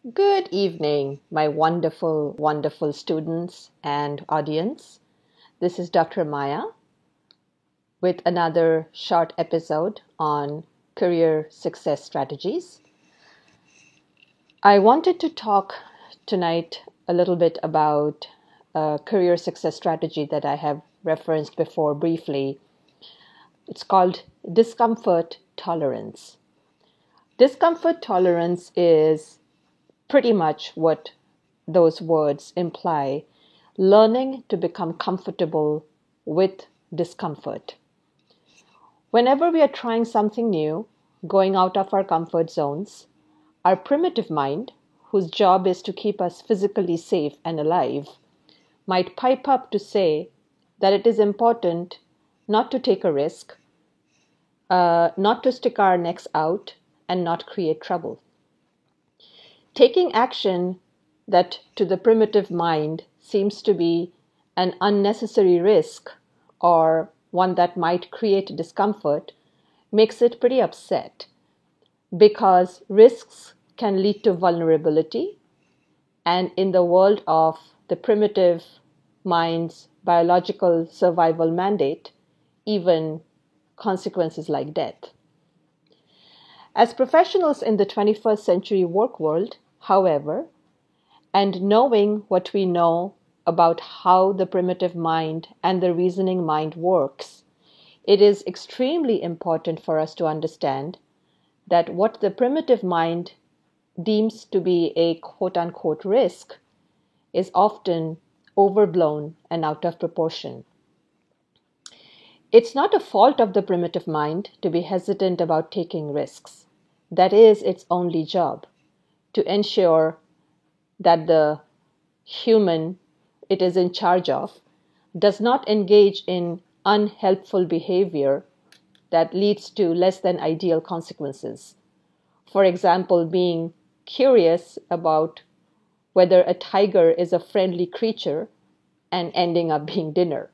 Good evening, my wonderful, wonderful students and audience. This is Dr. Maya with another short episode on career success strategies. I wanted to talk tonight a little bit about a career success strategy that I have referenced before briefly. It's called discomfort tolerance. Discomfort tolerance is pretty much what those words imply: learning to become comfortable with discomfort. Whenever we are trying something new, going out of our comfort zones, our primitive mind, whose job is to keep us physically safe and alive, might pipe up to say that it is important not to take a risk, not to stick our necks out, and not create trouble. Taking action that to the primitive mind seems to be an unnecessary risk or one that might create discomfort makes it pretty upset, because risks can lead to vulnerability, and in the world of the primitive mind's biological survival mandate, even consequences like death. As professionals in the 21st century work world, however, and knowing what we know about how the primitive mind and the reasoning mind works, it is extremely important for us to understand that what the primitive mind deems to be a quote-unquote risk is often overblown and out of proportion. It's not a fault of the primitive mind to be hesitant about taking risks. That is its only job, to ensure that the human it is in charge of does not engage in unhelpful behavior that leads to less than ideal consequences. For example, being curious about whether a tiger is a friendly creature and ending up being dinner.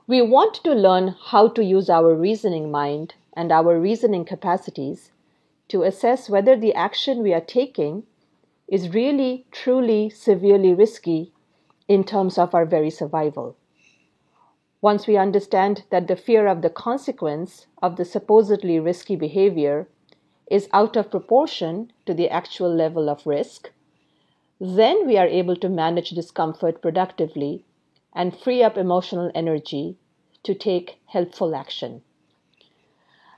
We want to learn how to use our reasoning mind and our reasoning capacities to assess whether the action we are taking is really, truly, severely risky in terms of our very survival. Once we understand that the fear of the consequence of the supposedly risky behavior is out of proportion to the actual level of risk, then we are able to manage discomfort productively and free up emotional energy to take helpful action.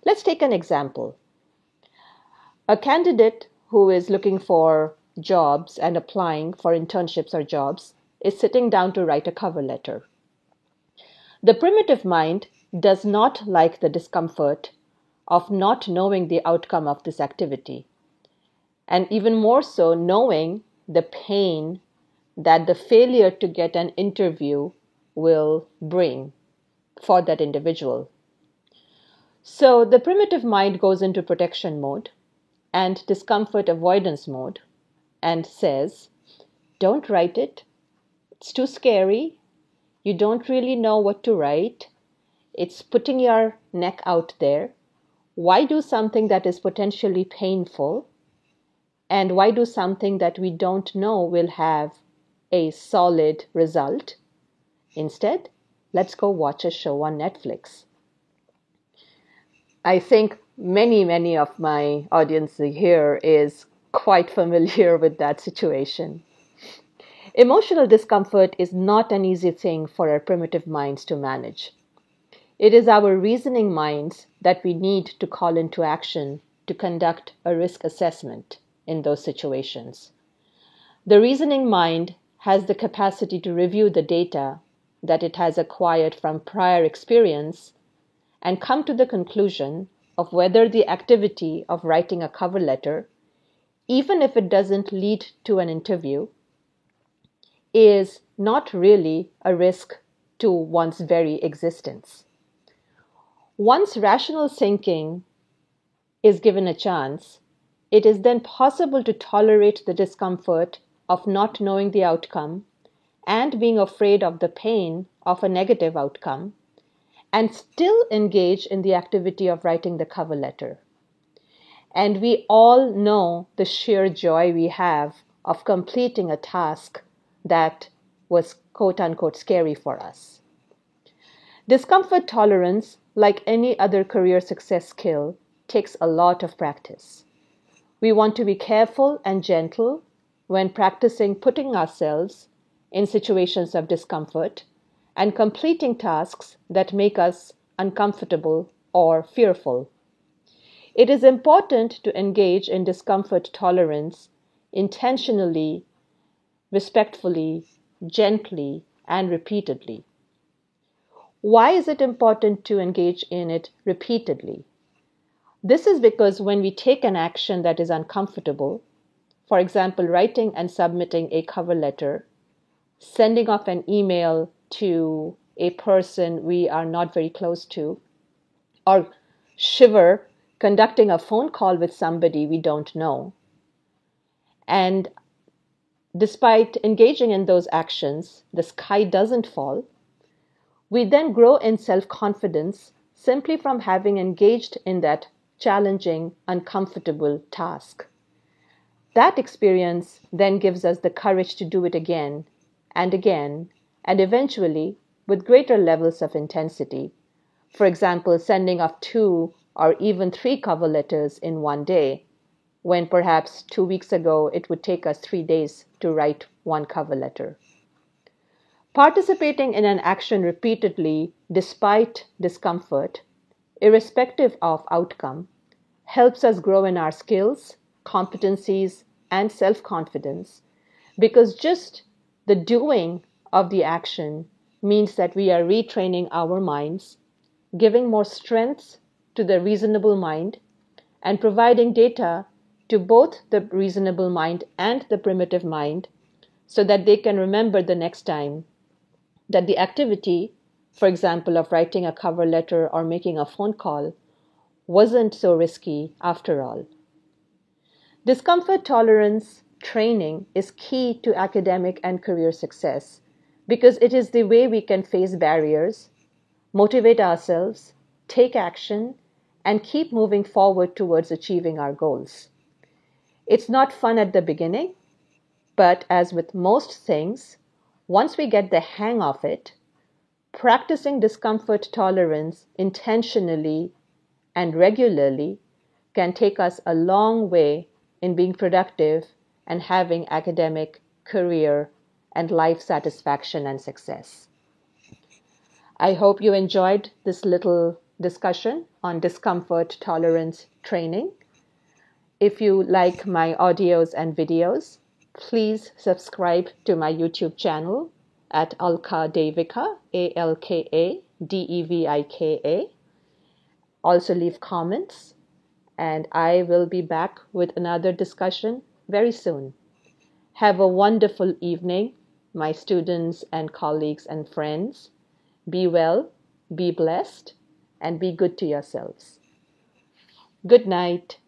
Let's take an example. A candidate who is looking for jobs and applying for internships or jobs is sitting down to write a cover letter. The primitive mind does not like the discomfort of not knowing the outcome of this activity, and even more so knowing the pain that the failure to get an interview will bring for that individual. So the primitive mind goes into protection mode and discomfort avoidance mode and says, don't write it. It's too scary. You don't really know what to write. It's putting your neck out there. Why do something that is potentially painful? And why do something that we don't know will have a solid result? Instead, let's go watch a show on Netflix. I think many of my audience here is quite familiar with that situation. Emotional discomfort is not an easy thing for our primitive minds to manage. It is our reasoning minds that we need to call into action to conduct a risk assessment in those situations. The reasoning mind has the capacity to review the data that it has acquired from prior experience and come to the conclusion of whether the activity of writing a cover letter, even if it doesn't lead to an interview, is not really a risk to one's very existence. Once rational thinking is given a chance, it is then possible to tolerate the discomfort of not knowing the outcome and being afraid of the pain of a negative outcome, and still engage in the activity of writing the cover letter. And we all know the sheer joy we have of completing a task that was quote unquote scary for us. Discomfort tolerance, like any other career success skill, takes a lot of practice. We want to be careful and gentle when practicing putting ourselves in situations of discomfort and completing tasks that make us uncomfortable or fearful. It is important to engage in discomfort tolerance intentionally, respectfully, gently, and repeatedly. Why is it important to engage in it repeatedly? This is because when we take an action that is uncomfortable, for example, writing and submitting a cover letter, sending off an email to a person we are not very close to, or shiver conducting a phone call with somebody we don't know. And despite engaging in those actions, the sky doesn't fall. We then grow in self-confidence simply from having engaged in that challenging, uncomfortable task. That experience then gives us the courage to do it again, and eventually with greater levels of intensity. For example, sending off 2 or even 3 cover letters in one day, when perhaps 2 weeks ago it would take us 3 days to write one cover letter. Participating in an action repeatedly despite discomfort, irrespective of outcome, helps us grow in our skills, competencies, and self-confidence, because just the doing of the action means that we are retraining our minds, giving more strength to the reasonable mind, and providing data to both the reasonable mind and the primitive mind so that they can remember the next time that the activity, for example, of writing a cover letter or making a phone call, wasn't so risky after all. Discomfort tolerance training is key to academic and career success because it is the way we can face barriers, motivate ourselves, take action, and keep moving forward towards achieving our goals. It's not fun at the beginning, but as with most things, once we get the hang of it, practicing discomfort tolerance intentionally and regularly can take us a long way in being productive and having academic, career, and life satisfaction and success. I hope you enjoyed this little discussion on discomfort tolerance training. If you like my audios and videos, please subscribe to my YouTube channel at Alka Devika, ALKADEVIKA. Also leave comments, and I will be back with another discussion very soon. Have a wonderful evening, my students and colleagues and friends. Be well, be blessed, and be good to yourselves. Good night.